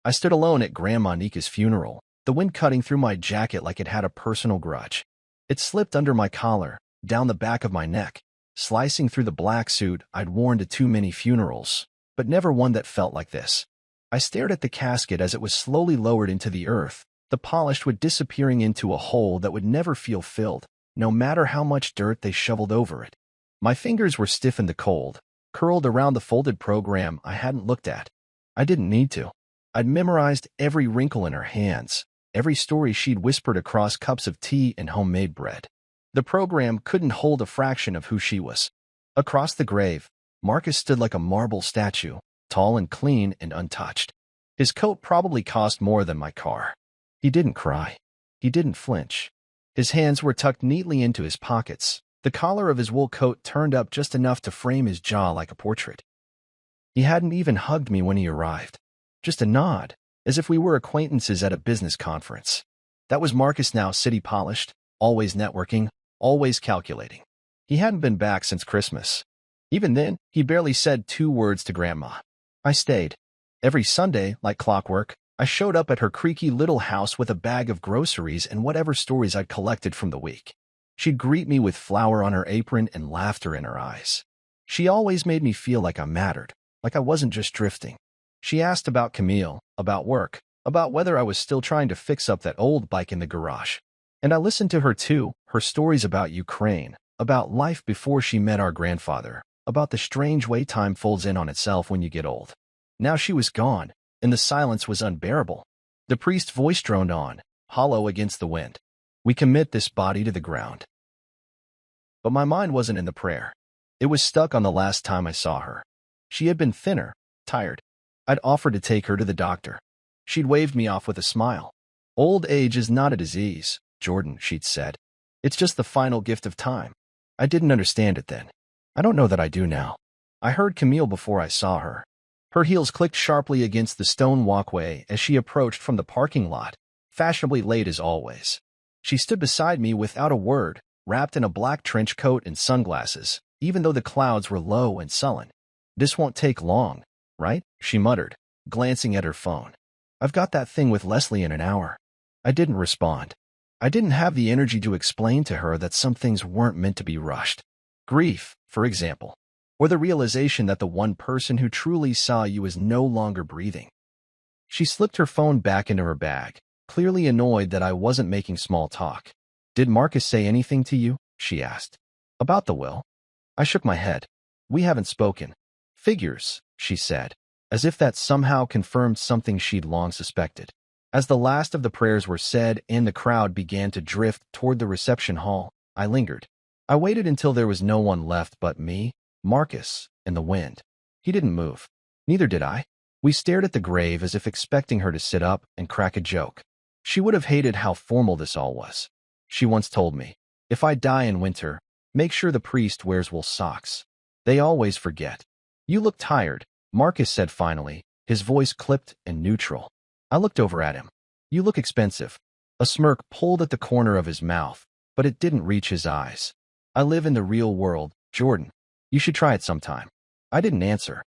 I stood alone at Grandma Nika's funeral, the wind cutting through my jacket like it had a personal grudge. It slipped under my collar, down the back of my neck, slicing through the black suit I'd worn to too many funerals, but never one that felt like this. I stared at the casket as it was slowly lowered into the earth, the polished wood disappearing into a hole that would never feel filled, no matter how much dirt they shoveled over it. My fingers were stiff in the cold, curled around the folded program I hadn't looked at. I didn't need to. I'd memorized every wrinkle in her hands, every story she'd whispered across cups of tea and homemade bread. The program couldn't hold a fraction of who she was. Across the grave, Marcus stood like a marble statue, tall and clean and untouched. His coat probably cost more than my car. He didn't cry. He didn't flinch. His hands were tucked neatly into his pockets, the collar of his wool coat turned up just enough to frame his jaw like a portrait. He hadn't even hugged me when he arrived. Just a nod, as if we were acquaintances at a business conference. That was Marcus now, city polished, always networking, always calculating. He hadn't been back since Christmas. Even then, he barely said 2 words to Grandma. I stayed. Every Sunday, like clockwork, I showed up at her creaky little house with a bag of groceries and whatever stories I'd collected from the week. She'd greet me with flour on her apron and laughter in her eyes. She always made me feel like I mattered, like I wasn't just drifting. She asked about Camille, about work, about whether I was still trying to fix up that old bike in the garage. And I listened to her too, her stories about Ukraine, about life before she met our grandfather, about the strange way time folds in on itself when you get old. Now she was gone, and the silence was unbearable. The priest's voice droned on, hollow against the wind. We commit this body to the ground. But my mind wasn't in the prayer. It was stuck on the last time I saw her. She had been thinner, tired. I'd offered to take her to the doctor. She'd waved me off with a smile. Old age is not a disease, Jordan, she'd said. It's just the final gift of time. I didn't understand it then. I don't know that I do now. I heard Camille before I saw her. Her heels clicked sharply against the stone walkway as she approached from the parking lot, fashionably late as always. She stood beside me without a word, wrapped in a black trench coat and sunglasses, even though the clouds were low and sullen. This won't take long, right? She muttered, glancing at her phone. I've got that thing with Leslie in an hour. I didn't respond. I didn't have the energy to explain to her that some things weren't meant to be rushed. Grief, for example, or the realization that the one person who truly saw you is no longer breathing. She slipped her phone back into her bag, clearly annoyed that I wasn't making small talk. Did Marcus say anything to you? She asked. About the will? I shook my head. We haven't spoken. Figures, she said, as if that somehow confirmed something she'd long suspected. As the last of the prayers were said and the crowd began to drift toward the reception hall, I lingered. I waited until there was no one left but me, Marcus, and the wind. He didn't move. Neither did I. We stared at the grave as if expecting her to sit up and crack a joke. She would have hated how formal this all was. She once told me, if I die in winter, make sure the priest wears wool socks. They always forget. You look tired, Marcus said finally, his voice clipped and neutral. I looked over at him. You look expensive. A smirk pulled at the corner of his mouth, but it didn't reach his eyes. I live in the real world, Jordan. You should try it sometime. I didn't answer.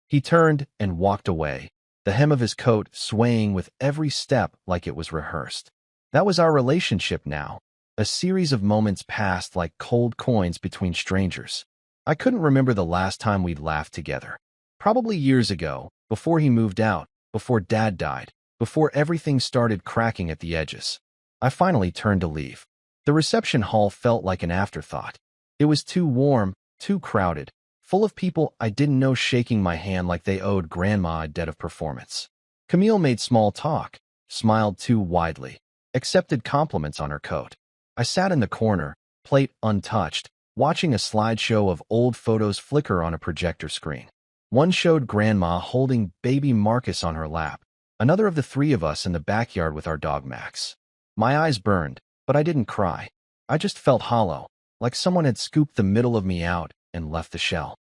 He turned and walked away, the hem of his coat swaying with every step like it was rehearsed. That was our relationship now. A series of moments passed like cold coins between strangers. I couldn't remember the last time we'd laughed together. Probably years ago, before he moved out, before Dad died, before everything started cracking at the edges. I finally turned to leave. The reception hall felt like an afterthought. It was too warm, too crowded, full of people I didn't know shaking my hand like they owed Grandma a debt of performance. Camille made small talk, smiled too widely, accepted compliments on her coat. I sat in the corner, plate untouched, watching a slideshow of old photos flicker on a projector screen. One showed Grandma holding baby Marcus on her lap, another of the 3 of us in the backyard with our dog Max. My eyes burned, but I didn't cry. I just felt hollow, like someone had scooped the middle of me out and left the shell.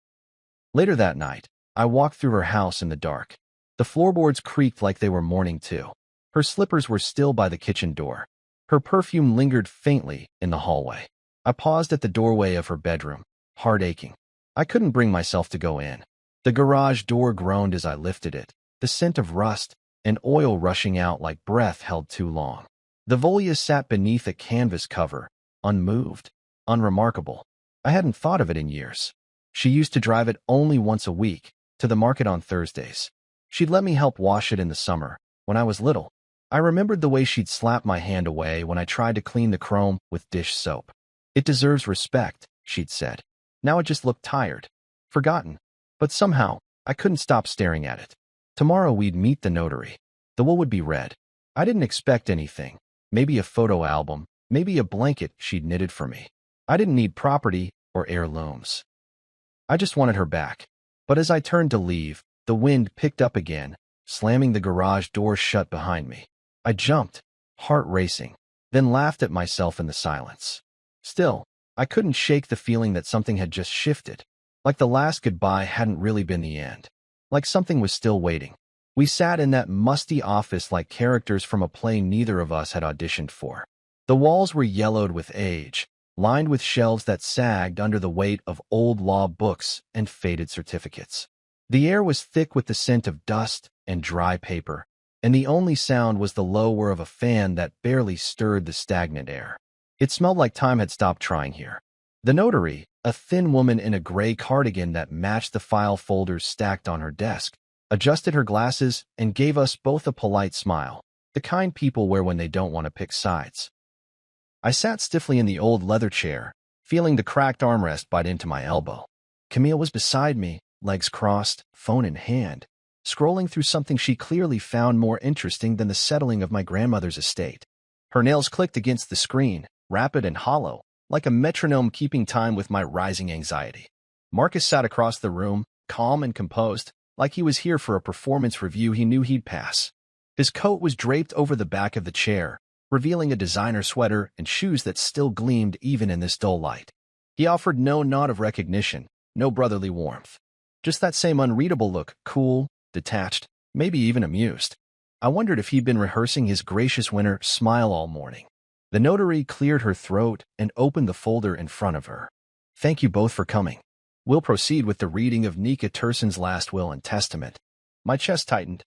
Later that night, I walked through her house in the dark. The floorboards creaked like they were mourning too. Her slippers were still by the kitchen door. Her perfume lingered faintly in the hallway. I paused at the doorway of her bedroom, heart aching. I couldn't bring myself to go in. The garage door groaned as I lifted it, the scent of rust, and oil rushing out like breath held too long. The Volia sat beneath a canvas cover, unmoved, unremarkable. I hadn't thought of it in years. She used to drive it only once a week, to the market on Thursdays. She'd let me help wash it in the summer, when I was little. I remembered the way she'd slap my hand away when I tried to clean the chrome with dish soap. "It deserves respect," she'd said. Now it just looked tired, forgotten. But somehow, I couldn't stop staring at it. Tomorrow we'd meet the notary. The will would be read. I didn't expect anything. Maybe a photo album, maybe a blanket she'd knitted for me. I didn't need property or heirlooms. I just wanted her back. But as I turned to leave, the wind picked up again, slamming the garage door shut behind me. I jumped, heart racing, then laughed at myself in the silence. Still, I couldn't shake the feeling that something had just shifted. Like the last goodbye hadn't really been the end. Like something was still waiting. We sat in that musty office like characters from a play neither of us had auditioned for. The walls were yellowed with age, lined with shelves that sagged under the weight of old law books and faded certificates. The air was thick with the scent of dust and dry paper, and the only sound was the low whir of a fan that barely stirred the stagnant air. It smelled like time had stopped trying here. The notary, a thin woman in a gray cardigan that matched the file folders stacked on her desk, adjusted her glasses and gave us both a polite smile, the kind people wear when they don't want to pick sides. I sat stiffly in the old leather chair, feeling the cracked armrest bite into my elbow. Camille was beside me, legs crossed, phone in hand, scrolling through something she clearly found more interesting than the settling of my grandmother's estate. Her nails clicked against the screen, rapid and hollow, like a metronome keeping time with my rising anxiety. Marcus sat across the room, calm and composed, like he was here for a performance review he knew he'd pass. His coat was draped over the back of the chair, revealing a designer sweater and shoes that still gleamed even in this dull light. He offered no nod of recognition, no brotherly warmth. Just that same unreadable look, cool, detached, maybe even amused. I wondered if he'd been rehearsing his gracious winter smile all morning. The notary cleared her throat and opened the folder in front of her. "Thank you both for coming. We'll proceed with the reading of Nika Turson's last will and testament." My chest tightened.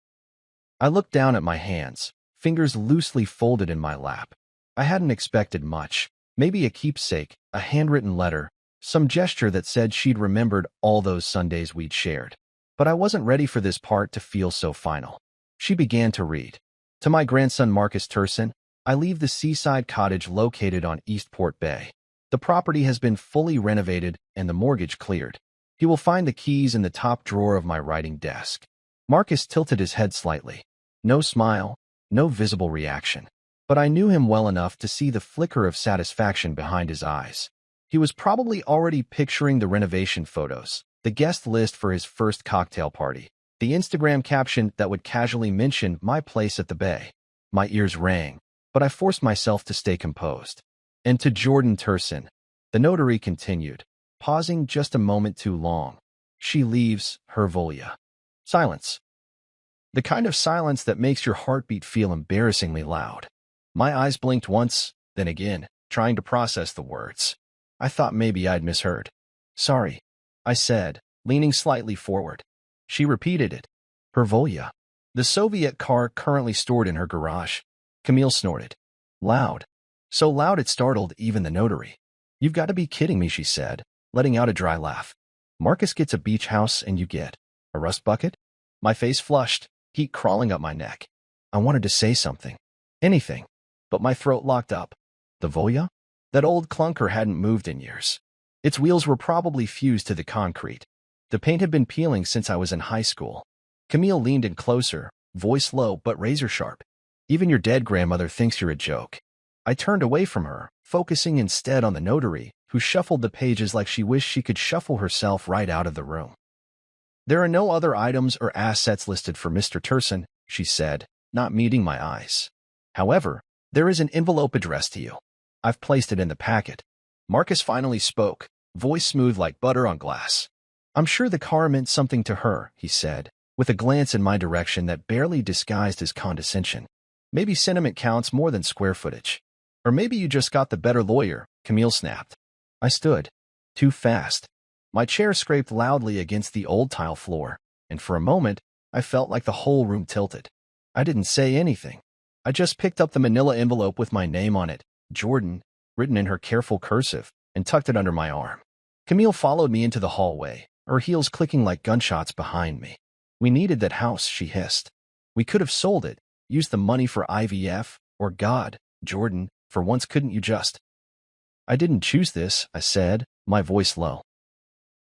I looked down at my hands, fingers loosely folded in my lap. I hadn't expected much. Maybe a keepsake, a handwritten letter, some gesture that said she'd remembered all those Sundays we'd shared. But I wasn't ready for this part to feel so final. She began to read. "To my grandson Marcus Turson, I leave the seaside cottage located on Eastport Bay. The property has been fully renovated and the mortgage cleared. He will find the keys in the top drawer of my writing desk." Marcus tilted his head slightly. No smile, no visible reaction. But I knew him well enough to see the flicker of satisfaction behind his eyes. He was probably already picturing the renovation photos, the guest list for his first cocktail party, the Instagram caption that would casually mention my place at the bay. My ears rang, but I forced myself to stay composed. "And to Jordan Turson," the notary continued, pausing just a moment too long. "She leaves her Volia." Silence. The kind of silence that makes your heartbeat feel embarrassingly loud. My eyes blinked once, then again, trying to process the words. I thought maybe I'd misheard. "Sorry," I said, leaning slightly forward. She repeated it. "Her Volia." "The Soviet car currently stored in her garage." Camille snorted. Loud. So loud it startled even the notary. "You've got to be kidding me," she said, letting out a dry laugh. "Marcus gets a beach house and you get a rust bucket?" My face flushed, heat crawling up my neck. I wanted to say something. Anything. But my throat locked up. The Volia? That old clunker hadn't moved in years. Its wheels were probably fused to the concrete. The paint had been peeling since I was in high school. Camille leaned in closer, voice low but razor sharp. "Even your dead grandmother thinks you're a joke." I turned away from her, focusing instead on the notary, who shuffled the pages like she wished she could shuffle herself right out of the room. "There are no other items or assets listed for Mr. Turson," she said, not meeting my eyes. "However, there is an envelope addressed to you. I've placed it in the packet." Marcus finally spoke, voice smooth like butter on glass. "I'm sure the car meant something to her," he said, with a glance in my direction that barely disguised his condescension. "Maybe sentiment counts more than square footage. Or maybe you just got the better lawyer," Camille snapped. I stood. Too fast. My chair scraped loudly against the old tile floor, and for a moment, I felt like the whole room tilted. I didn't say anything. I just picked up the manila envelope with my name on it, Jordan, written in her careful cursive, and tucked it under my arm. Camille followed me into the hallway, her heels clicking like gunshots behind me. We needed that house, she hissed. We could have sold it, used the money for IVF, or God, Jordan, for once couldn't you just? I didn't choose this, I said, my voice low.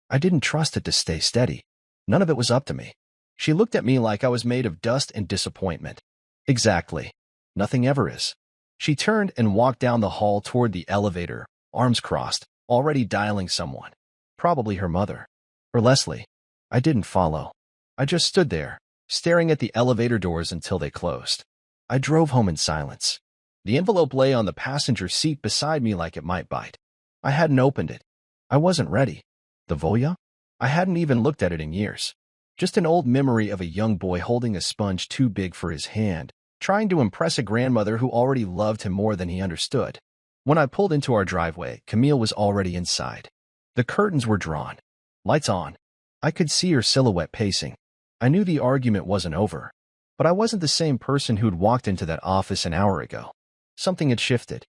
I didn't trust it to stay steady. None of it was up to me. She looked at me like I was made of dust and disappointment. Exactly. Nothing ever is. She turned and walked down the hall toward the elevator, arms crossed, already dialing someone. Probably her mother. Or Leslie. I didn't follow. I just stood there, staring at the elevator doors until they closed. I drove home in silence. The envelope lay on the passenger seat beside me like it might bite. I hadn't opened it. I wasn't ready. The Voya? I hadn't even looked at it in years. Just an old memory of a young boy holding a sponge too big for his hand, trying to impress a grandmother who already loved him more than he understood. When I pulled into our driveway, Camille was already inside. The curtains were drawn. Lights on. I could see her silhouette pacing. I knew the argument wasn't over, but I wasn't the same person who'd walked into that office an hour ago. Something had shifted.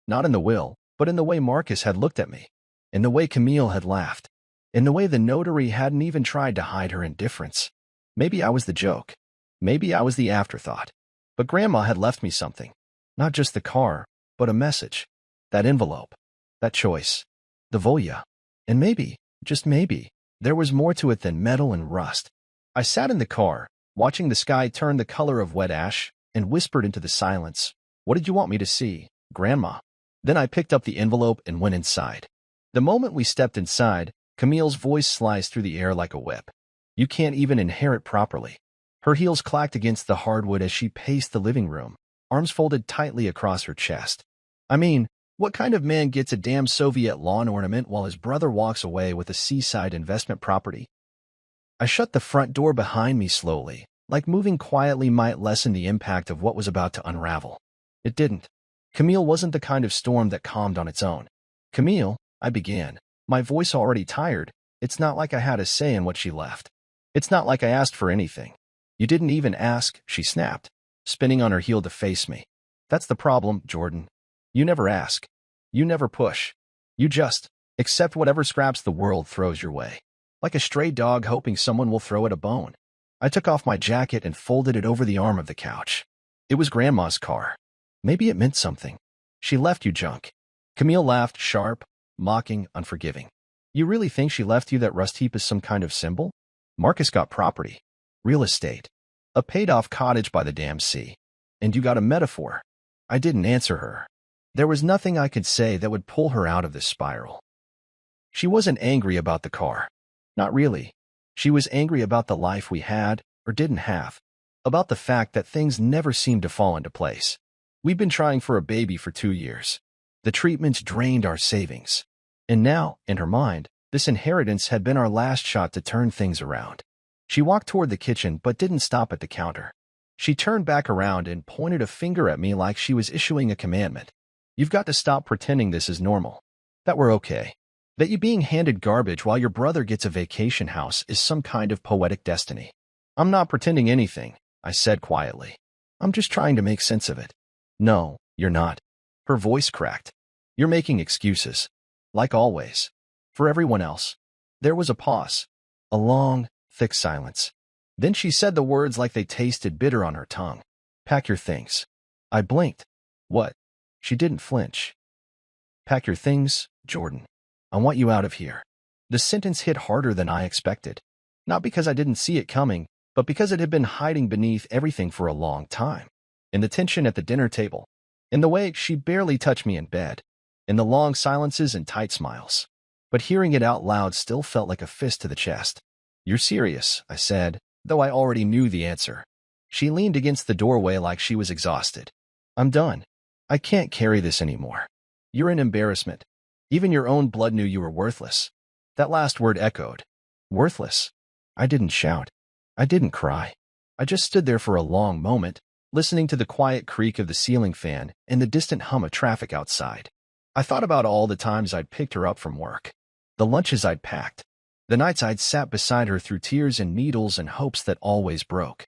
Not in the will, but in the way Marcus had looked at me, in the way Camille had laughed, in the way the notary hadn't even tried to hide her indifference. Maybe I was the joke. Maybe I was the afterthought. But Grandma had left me something. Not just the car, but a message. That envelope. That choice. The Voya. And maybe, just maybe, there was more to it than metal and rust. I sat in the car, watching the sky turn the color of wet ash, and whispered into the silence, "What did you want me to see, Grandma?" Then I picked up the envelope and went inside. The moment we stepped inside, Camille's voice sliced through the air like a whip. "You can't even inherit properly." Her heels clacked against the hardwood as she paced the living room, arms folded tightly across her chest. I mean, what kind of man gets a damn Soviet lawn ornament while his brother walks away with a seaside investment property? I shut the front door behind me slowly, like moving quietly might lessen the impact of what was about to unravel. It didn't. Camille wasn't the kind of storm that calmed on its own. "Camille," I began, my voice already tired. "It's not like I had a say in what she left. It's not like I asked for anything. You didn't even ask," she snapped, spinning on her heel to face me. "That's the problem, Jordan. You never ask. You never push. You just accept whatever scraps the world throws your way. Like a stray dog hoping someone will throw it a bone." I took off my jacket and folded it over the arm of the couch. It was Grandma's car. Maybe it meant something. "She left you junk." Camille laughed, sharp, mocking, unforgiving. "You really think she left you that rust heap as some kind of symbol? Marcus got property. Real estate. A paid-off cottage by the damn sea. And you got a metaphor." I didn't answer her. There was nothing I could say that would pull her out of this spiral. She wasn't angry about the car. Not really. She was angry about the life we had, or didn't have. About the fact that things never seemed to fall into place. We'd been trying for a baby for 2 years. The treatments drained our savings. And now, in her mind, this inheritance had been our last shot to turn things around. She walked toward the kitchen but didn't stop at the counter. She turned back around and pointed a finger at me like she was issuing a commandment. "You've got to stop pretending this is normal. That we're okay. That you being handed garbage while your brother gets a vacation house is some kind of poetic destiny." "I'm not pretending anything," I said quietly. "I'm just trying to make sense of it." "No, you're not." Her voice cracked. "You're making excuses. Like always. For everyone else." There was a pause. A long, thick silence. Then she said the words like they tasted bitter on her tongue. "Pack your things." I blinked. "What?" She didn't flinch. "Pack your things, Jordan. I want you out of here." The sentence hit harder than I expected. Not because I didn't see it coming, but because it had been hiding beneath everything for a long time. In the tension at the dinner table. In the way she barely touched me in bed. In the long silences and tight smiles. But hearing it out loud still felt like a fist to the chest. "You're serious," I said, though I already knew the answer. She leaned against the doorway like she was exhausted. "I'm done. I can't carry this anymore. You're an embarrassment. Even your own blood knew you were worthless." That last word echoed. Worthless. I didn't shout. I didn't cry. I just stood there for a long moment, listening to the quiet creak of the ceiling fan and the distant hum of traffic outside. I thought about all the times I'd picked her up from work. The lunches I'd packed. The nights I'd sat beside her through tears and needles and hopes that always broke.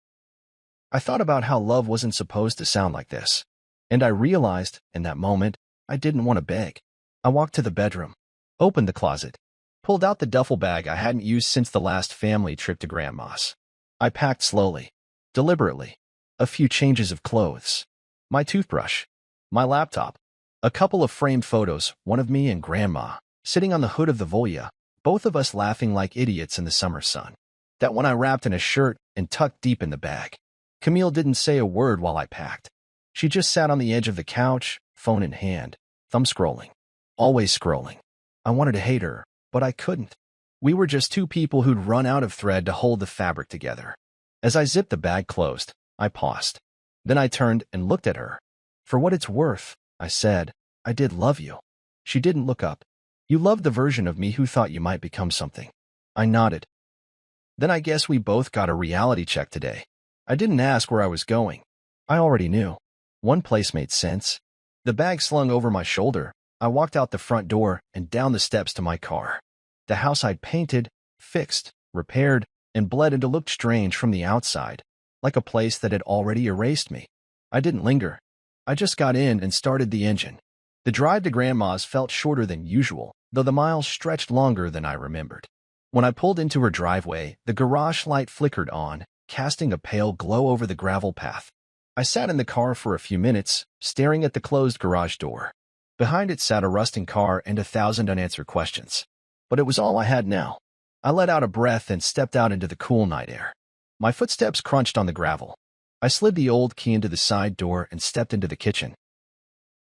I thought about how love wasn't supposed to sound like this. And I realized, in that moment, I didn't want to beg. I walked to the bedroom, opened the closet, pulled out the duffel bag I hadn't used since the last family trip to Grandma's. I packed slowly, deliberately, a few changes of clothes, my toothbrush, my laptop, a couple of framed photos, one of me and Grandma, sitting on the hood of the Volya, both of us laughing like idiots in the summer sun. That one I wrapped in a shirt and tucked deep in the bag. Camille didn't say a word while I packed. She just sat on the edge of the couch, phone in hand, thumb scrolling. Always scrolling. I wanted to hate her, but I couldn't. We were just two people who'd run out of thread to hold the fabric together. As I zipped the bag closed, I paused. Then I turned and looked at her. For what it's worth, I said, I did love you. She didn't look up. You loved the version of me who thought you might become something. I nodded. Then I guess we both got a reality check today. I didn't ask where I was going. I already knew. One place made sense. The bag slung over my shoulder. I walked out the front door and down the steps to my car. The house I'd painted, fixed, repaired, and bled into looked strange from the outside, like a place that had already erased me. I didn't linger. I just got in and started the engine. The drive to Grandma's felt shorter than usual, though the miles stretched longer than I remembered. When I pulled into her driveway, the garage light flickered on, casting a pale glow over the gravel path. I sat in the car for a few minutes, staring at the closed garage door. Behind it sat a rusting car and 1,000 unanswered questions. But it was all I had now. I let out a breath and stepped out into the cool night air. My footsteps crunched on the gravel. I slid the old key into the side door and stepped into the kitchen.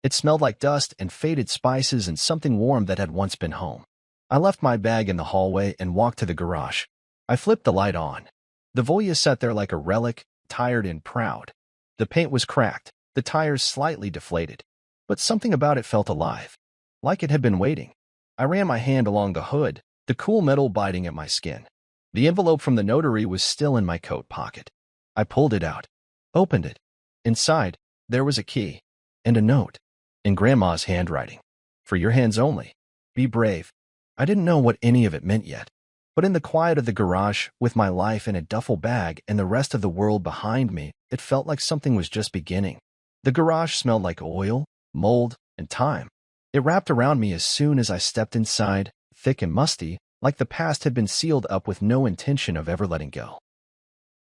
It smelled like dust and faded spices and something warm that had once been home. I left my bag in the hallway and walked to the garage. I flipped the light on. The Volya sat there like a relic, tired and proud. The paint was cracked, the tires slightly deflated. But something about it felt alive, like it had been waiting. I ran my hand along the hood, the cool metal biting at my skin. The envelope from the notary was still in my coat pocket. I pulled it out, opened it. Inside, there was a key and a note, in Grandma's handwriting. For your hands only. Be brave. I didn't know what any of it meant yet. But in the quiet of the garage, with my life in a duffel bag and the rest of the world behind me, it felt like something was just beginning. The garage smelled like oil, mold, and time. It wrapped around me as soon as I stepped inside, thick and musty, like the past had been sealed up with no intention of ever letting go.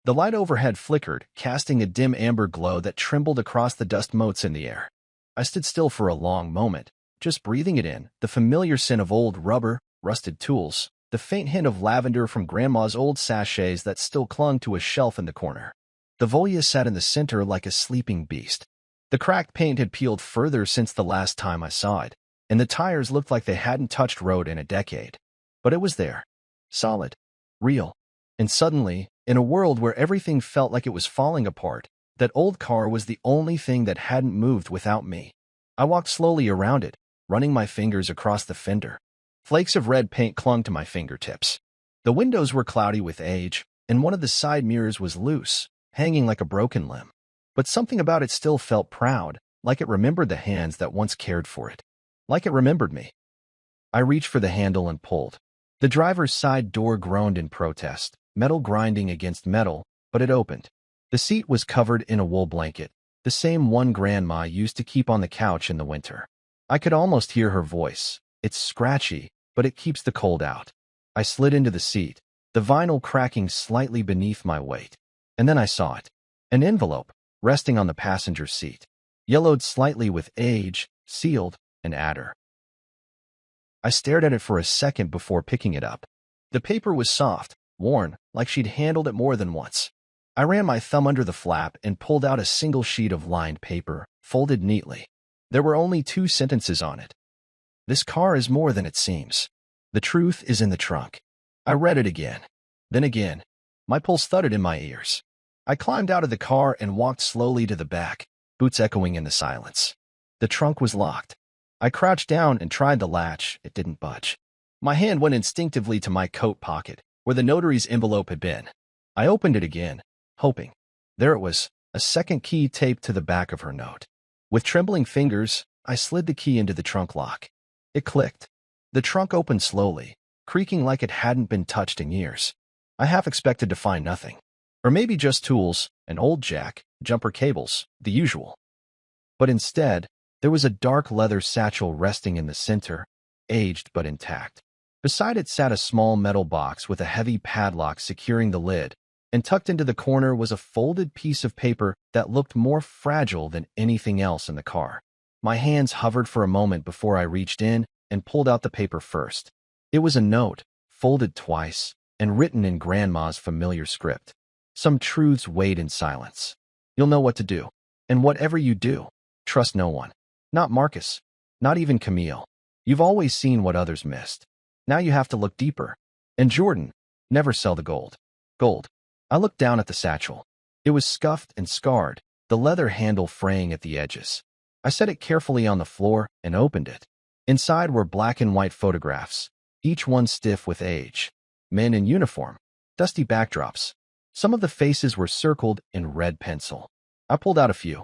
The light overhead flickered, casting a dim amber glow that trembled across the dust motes in the air. I stood still for a long moment, just breathing it in, the familiar scent of old rubber, rusted tools, the faint hint of lavender from Grandma's old sachets that still clung to a shelf in the corner. The Volya sat in the center like a sleeping beast. The cracked paint had peeled further since the last time I saw it, and the tires looked like they hadn't touched road in a decade. But it was there, solid, real. And suddenly, in a world where everything felt like it was falling apart, that old car was the only thing that hadn't moved without me. I walked slowly around it, running my fingers across the fender. Flakes of red paint clung to my fingertips. The windows were cloudy with age, and one of the side mirrors was loose, hanging like a broken limb. But something about it still felt proud, like it remembered the hands that once cared for it. Like it remembered me. I reached for the handle and pulled. The driver's side door groaned in protest, metal grinding against metal, but it opened. The seat was covered in a wool blanket, the same one Grandma used to keep on the couch in the winter. I could almost hear her voice. It's scratchy, but it keeps the cold out. I slid into the seat, the vinyl cracking slightly beneath my weight. And then I saw it. An envelope, resting on the passenger seat. Yellowed slightly with age, sealed, an adder. I stared at it for a second before picking it up. The paper was soft, worn, like she'd handled it more than once. I ran my thumb under the flap and pulled out a single sheet of lined paper, folded neatly. There were only 2 sentences on it. This car is more than it seems. The truth is in the trunk. I read it again. Then again. My pulse thudded in my ears. I climbed out of the car and walked slowly to the back, boots echoing in the silence. The trunk was locked. I crouched down and tried the latch. It didn't budge. My hand went instinctively to my coat pocket, where the notary's envelope had been. I opened it again, hoping. There it was, a second key taped to the back of her note. With trembling fingers, I slid the key into the trunk lock. It clicked. The trunk opened slowly, creaking like it hadn't been touched in years. I half expected to find nothing. Or maybe just tools, an old jack, jumper cables, the usual. But instead, there was a dark leather satchel resting in the center, aged but intact. Beside it sat a small metal box with a heavy padlock securing the lid, and tucked into the corner was a folded piece of paper that looked more fragile than anything else in the car. My hands hovered for a moment before I reached in and pulled out the paper first. It was a note, folded twice, and written in Grandma's familiar script. Some truths weighed in silence. You'll know what to do. And whatever you do, trust no one. Not Marcus. Not even Camille. You've always seen what others missed. Now you have to look deeper. And Jordan, never sell the gold. Gold. I looked down at the satchel. It was scuffed and scarred, the leather handle fraying at the edges. I set it carefully on the floor and opened it. Inside were black and white photographs, each one stiff with age. Men in uniform, dusty backdrops. Some of the faces were circled in red pencil. I pulled out a few.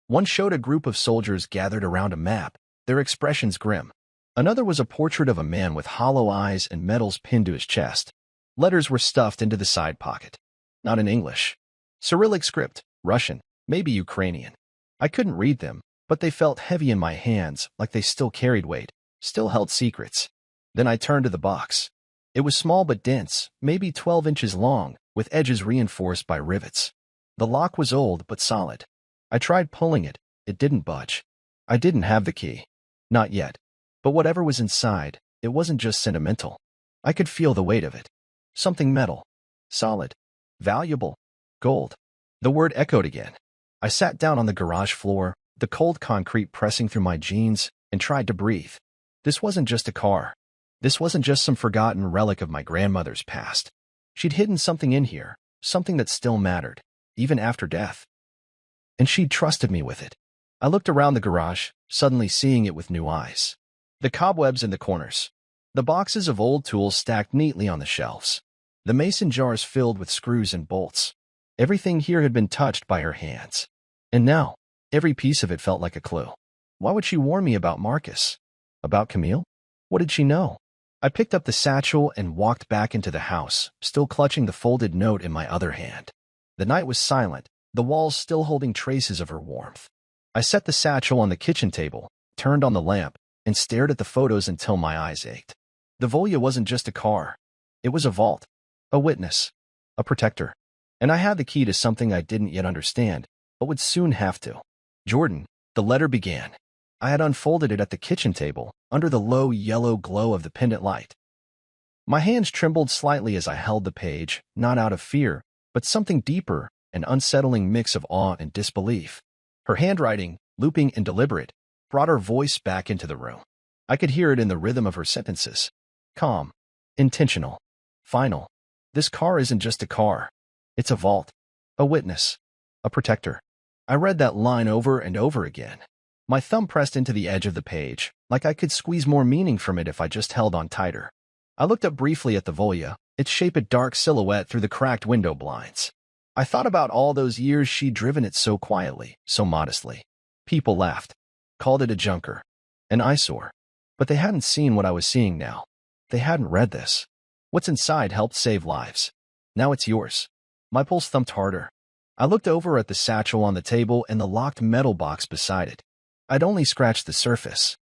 One showed a group of soldiers gathered around a map, their expressions grim. Another was a portrait of a man with hollow eyes and medals pinned to his chest. Letters were stuffed into the side pocket. Not in English. Cyrillic script, Russian, maybe Ukrainian. I couldn't read them, but they felt heavy in my hands, like they still carried weight, still held secrets. Then I turned to the box. It was small but dense, maybe 12 inches long, with edges reinforced by rivets. The lock was old but solid. I tried pulling it. It didn't budge. I didn't have the key. Not yet. But whatever was inside, it wasn't just sentimental. I could feel the weight of it. Something metal. Solid. Valuable. Gold. The word echoed again. I sat down on the garage floor, the cold concrete pressing through my jeans, and tried to breathe. This wasn't just a car. This wasn't just some forgotten relic of my grandmother's past. She'd hidden something in here, something that still mattered, even after death. And she'd trusted me with it. I looked around the garage, suddenly seeing it with new eyes. The cobwebs in the corners. The boxes of old tools stacked neatly on the shelves. The mason jars filled with screws and bolts. Everything here had been touched by her hands. And now, every piece of it felt like a clue. Why would she warn me about Marcus? About Camille? What did she know? I picked up the satchel and walked back into the house, still clutching the folded note in my other hand. The night was silent, the walls still holding traces of her warmth. I set the satchel on the kitchen table, turned on the lamp, and stared at the photos until my eyes ached. The Volya wasn't just a car. It was a vault, a witness, a protector. And I had the key to something I didn't yet understand, but would soon have to. Jordan, the letter began. I had unfolded it at the kitchen table, under the low yellow glow of the pendant light. My hands trembled slightly as I held the page, not out of fear, but something deeper, an unsettling mix of awe and disbelief. Her handwriting, looping and deliberate, brought her voice back into the room. I could hear it in the rhythm of her sentences. Calm, intentional, final. This car isn't just a car. It's a vault, a witness, a protector. I read that line over and over again. My thumb pressed into the edge of the page, like I could squeeze more meaning from it if I just held on tighter. I looked up briefly at the Volya, its shape a dark silhouette through the cracked window blinds. I thought about all those years she'd driven it so quietly, so modestly. People laughed, called it a junker, an eyesore. But they hadn't seen what I was seeing now. They hadn't read this. What's inside helped save lives. Now it's yours. My pulse thumped harder. I looked over at the satchel on the table and the locked metal box beside it. I'd only scratched the surface.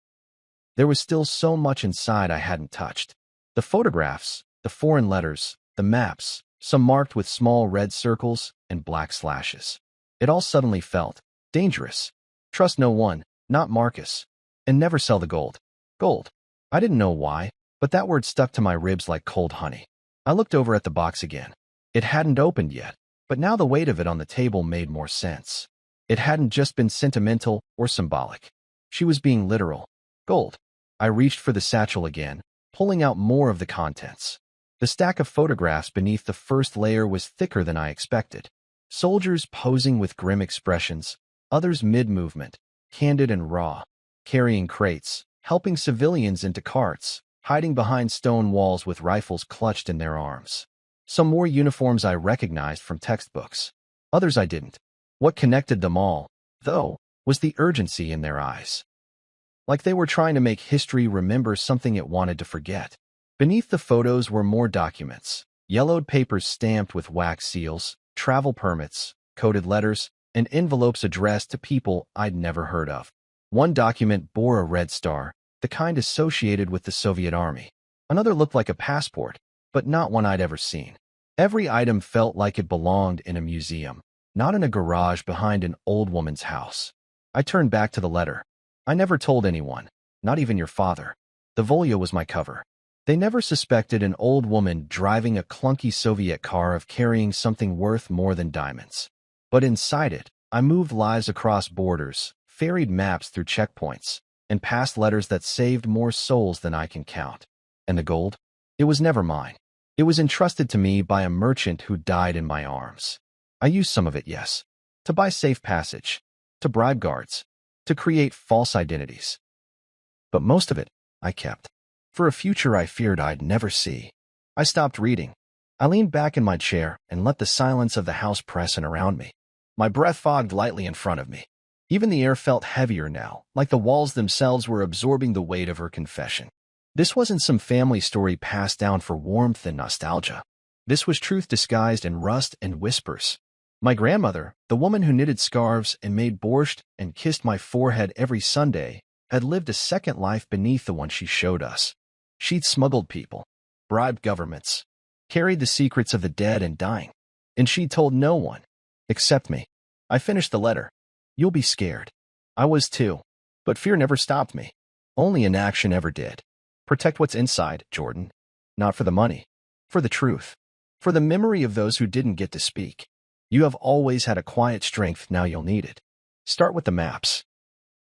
There was still so much inside I hadn't touched. The photographs, the foreign letters, the maps, some marked with small red circles and black slashes. It all suddenly felt dangerous. Trust no one, not Marcus. And never sell the gold. Gold. I didn't know why, but that word stuck to my ribs like cold honey. I looked over at the box again. It hadn't opened yet, but now the weight of it on the table made more sense. It hadn't just been sentimental or symbolic. She was being literal. Gold. I reached for the satchel again, pulling out more of the contents. The stack of photographs beneath the first layer was thicker than I expected. Soldiers posing with grim expressions, others mid-movement, candid and raw, carrying crates, helping civilians into carts, hiding behind stone walls with rifles clutched in their arms. Some wore uniforms I recognized from textbooks. Others I didn't. What connected them all, though, was the urgency in their eyes. Like they were trying to make history remember something it wanted to forget. Beneath the photos were more documents, Yellowed papers stamped with wax seals, travel permits, coded letters, and envelopes addressed to people I'd never heard of. One document bore a red star, the kind associated with the Soviet Army. Another looked like a passport, but not one I'd ever seen. Every item felt like it belonged in a museum, not in a garage behind an old woman's house. I turned back to the letter. I never told anyone, not even your father. The Volya was my cover. They never suspected an old woman driving a clunky Soviet car of carrying something worth more than diamonds. But inside it, I moved lives across borders, ferried maps through checkpoints, and passed letters that saved more souls than I can count. And the gold? It was never mine. It was entrusted to me by a merchant who died in my arms. I used some of it, yes, to buy safe passage, to bribe guards, to create false identities. But most of it, I kept, for a future I feared I'd never see. I stopped reading. I leaned back in my chair and let the silence of the house press in around me. My breath fogged lightly in front of me. Even the air felt heavier now, like the walls themselves were absorbing the weight of her confession. This wasn't some family story passed down for warmth and nostalgia. This was truth disguised in rust and whispers. My grandmother, the woman who knitted scarves and made borscht and kissed my forehead every Sunday, had lived a second life beneath the one she showed us. She'd smuggled people, bribed governments, carried the secrets of the dead and dying, and she'd told no one, except me. I finished the letter. You'll be scared. I was too, but fear never stopped me. Only inaction ever did. Protect what's inside, Jordan. Not for the money, for the truth, for the memory of those who didn't get to speak. You have always had a quiet strength, now you'll need it. Start with the maps.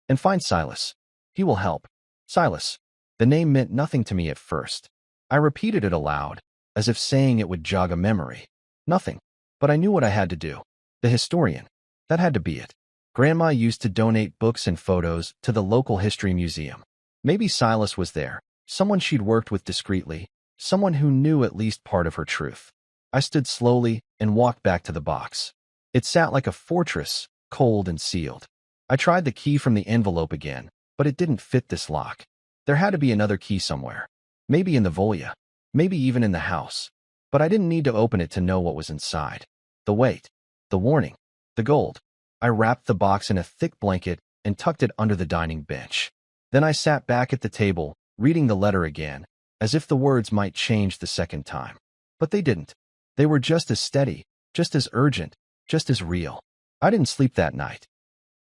And find Silas. He will help. Silas. The name meant nothing to me at first. I repeated it aloud, as if saying it would jog a memory. Nothing. But I knew what I had to do. The historian. That had to be it. Grandma used to donate books and photos to the local history museum. Maybe Silas was there, someone she'd worked with discreetly, someone who knew at least part of her truth. I stood slowly and walked back to the box. It sat like a fortress, cold and sealed. I tried the key from the envelope again, but it didn't fit this lock. There had to be another key somewhere. Maybe in the Volya, maybe even in the house. But I didn't need to open it to know what was inside. The weight, the warning, the gold. I wrapped the box in a thick blanket and tucked it under the dining bench. Then I sat back at the table, reading the letter again, as if the words might change the second time. But they didn't. They were just as steady, just as urgent, just as real. I didn't sleep that night.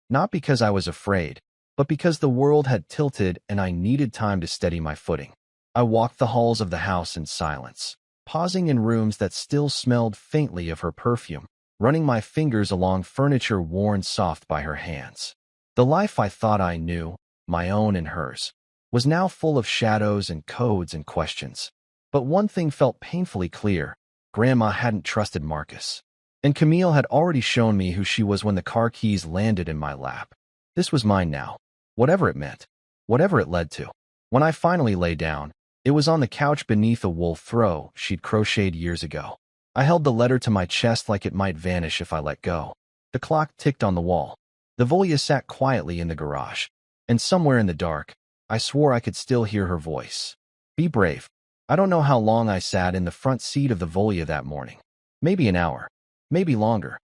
Not because I was afraid, but because the world had tilted and I needed time to steady my footing. I walked the halls of the house in silence, pausing in rooms that still smelled faintly of her perfume, running my fingers along furniture worn soft by her hands. The life I thought I knew, my own and hers, was now full of shadows and codes and questions. But one thing felt painfully clear. Grandma hadn't trusted Marcus. And Camille had already shown me who she was when the car keys landed in my lap. This was mine now, whatever it meant, whatever it led to. When I finally lay down, it was on the couch beneath a wool throw she'd crocheted years ago. I held the letter to my chest like it might vanish if I let go. The clock ticked on the wall. The Volya sat quietly in the garage. And somewhere in the dark, I swore I could still hear her voice. Be brave. I don't know how long I sat in the front seat of the Volya that morning. Maybe an hour. Maybe longer.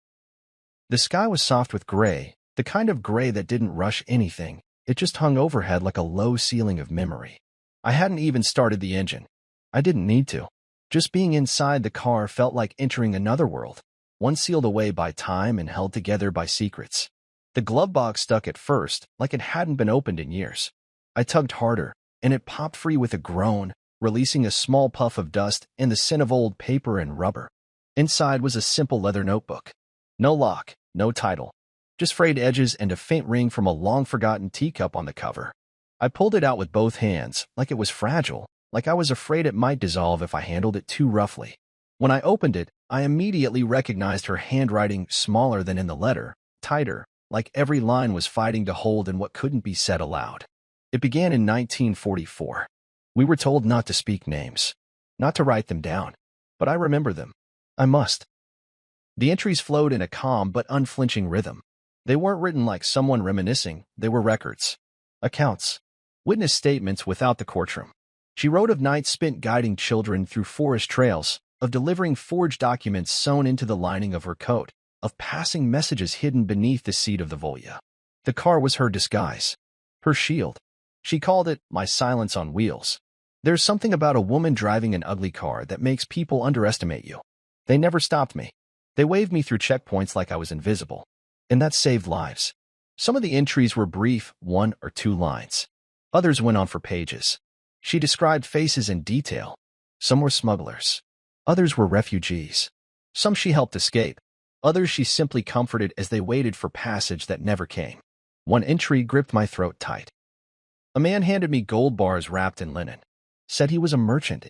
The sky was soft with gray, the kind of gray that didn't rush anything. It just hung overhead like a low ceiling of memory. I hadn't even started the engine. I didn't need to. Just being inside the car felt like entering another world, one sealed away by time and held together by secrets. The glove box stuck at first, like it hadn't been opened in years. I tugged harder, and it popped free with a groan, releasing a small puff of dust and the scent of old paper and rubber. Inside was a simple leather notebook. No lock, no title. Just frayed edges and a faint ring from a long-forgotten teacup on the cover. I pulled it out with both hands, like it was fragile, like I was afraid it might dissolve if I handled it too roughly. When I opened it, I immediately recognized her handwriting, smaller than in the letter, tighter, like every line was fighting to hold in what couldn't be said aloud. It began in 1944. We were told not to speak names, not to write them down, but I remember them. I must. The entries flowed in a calm but unflinching rhythm. They weren't written like someone reminiscing, they were records. Accounts. Witness statements without the courtroom. She wrote of nights spent guiding children through forest trails, of delivering forged documents sewn into the lining of her coat, of passing messages hidden beneath the seat of the Volya. The car was her disguise, her shield. She called it my silence on wheels. There's something about a woman driving an ugly car that makes people underestimate you. They never stopped me. They waved me through checkpoints like I was invisible. And that saved lives. Some of the entries were brief, 1 or 2 lines. Others went on for pages. She described faces in detail. Some were smugglers. Others were refugees. Some she helped escape. Others she simply comforted as they waited for passage that never came. One entry gripped my throat tight. A man handed me gold bars wrapped in linen. Said he was a merchant.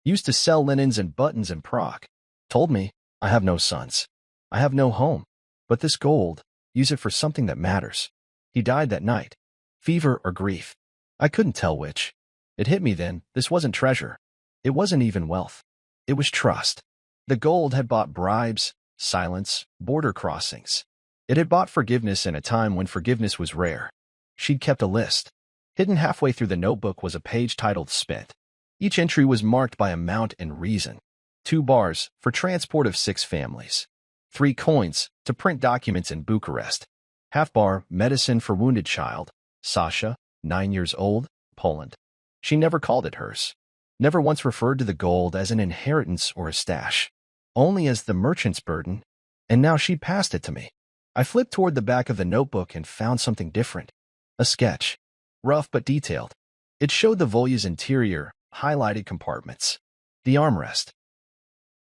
Used to sell linens and buttons in Prague. Told me, I have no sons. I have no home. But this gold, use it for something that matters. He died that night. Fever or grief. I couldn't tell which. It hit me then, this wasn't treasure. It wasn't even wealth. It was trust. The gold had bought bribes, silence, border crossings. It had bought forgiveness in a time when forgiveness was rare. She'd kept a list. Hidden halfway through the notebook was a page titled Spent. Each entry was marked by amount and reason. 2 bars for transport of 6 families. 3 coins to print documents in Bucharest. Half bar medicine for wounded child, Sasha, 9 years old, Poland. She never called it hers. Never once referred to the gold as an inheritance or a stash. Only as the merchant's burden. And now she'd passed it to me. I flipped toward the back of the notebook and found something different. A sketch. Rough but detailed. It showed the Volya's interior, highlighted compartments. The armrest.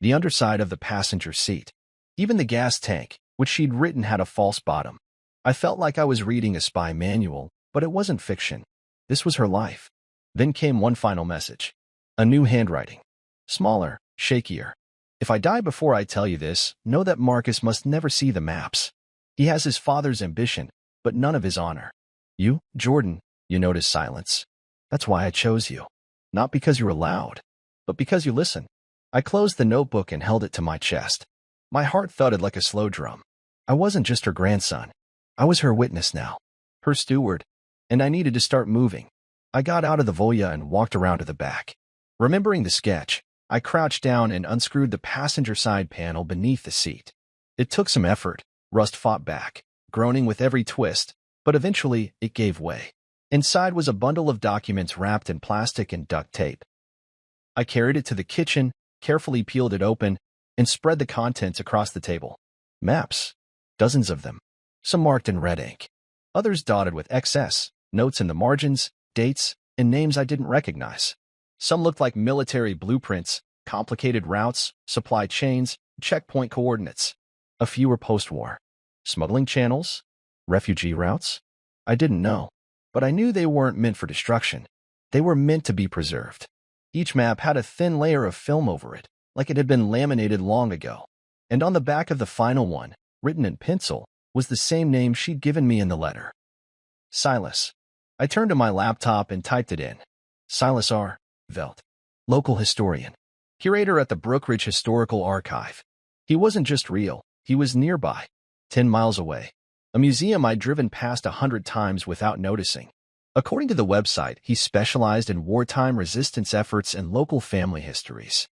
The underside of the passenger seat. Even the gas tank, which she'd written had a false bottom. I felt like I was reading a spy manual, but it wasn't fiction. This was her life. Then came one final message. A new handwriting. Smaller, shakier. If I die before I tell you this, know that Marcus must never see the maps. He has his father's ambition, but none of his honor. You, Jordan, you notice silence. That's why I chose you. Not because you were loud, but because you listened. I closed the notebook and held it to my chest. My heart thudded like a slow drum. I wasn't just her grandson. I was her witness now. Her steward. And I needed to start moving. I got out of the Volya and walked around to the back. Remembering the sketch, I crouched down and unscrewed the passenger side panel beneath the seat. It took some effort. Rust fought back, groaning with every twist, but eventually it gave way. Inside was a bundle of documents wrapped in plastic and duct tape. I carried it to the kitchen, carefully peeled it open, and spread the contents across the table. Maps. Dozens of them. Some marked in red ink. Others dotted with XS, notes in the margins, dates, and names I didn't recognize. Some looked like military blueprints, complicated routes, supply chains, checkpoint coordinates. A few were post-war. Smuggling channels? Refugee routes? I didn't know, but I knew they weren't meant for destruction. They were meant to be preserved. Each map had a thin layer of film over it, like it had been laminated long ago. And on the back of the final one, written in pencil, was the same name she'd given me in the letter. Silas. I turned to my laptop and typed it in. Silas R. Velt. Local historian. Curator at the Brookridge Historical Archive. He wasn't just real, he was nearby. 10 miles away. A museum I'd driven past 100 times without noticing. According to the website, he specialized in wartime resistance efforts and local family histories.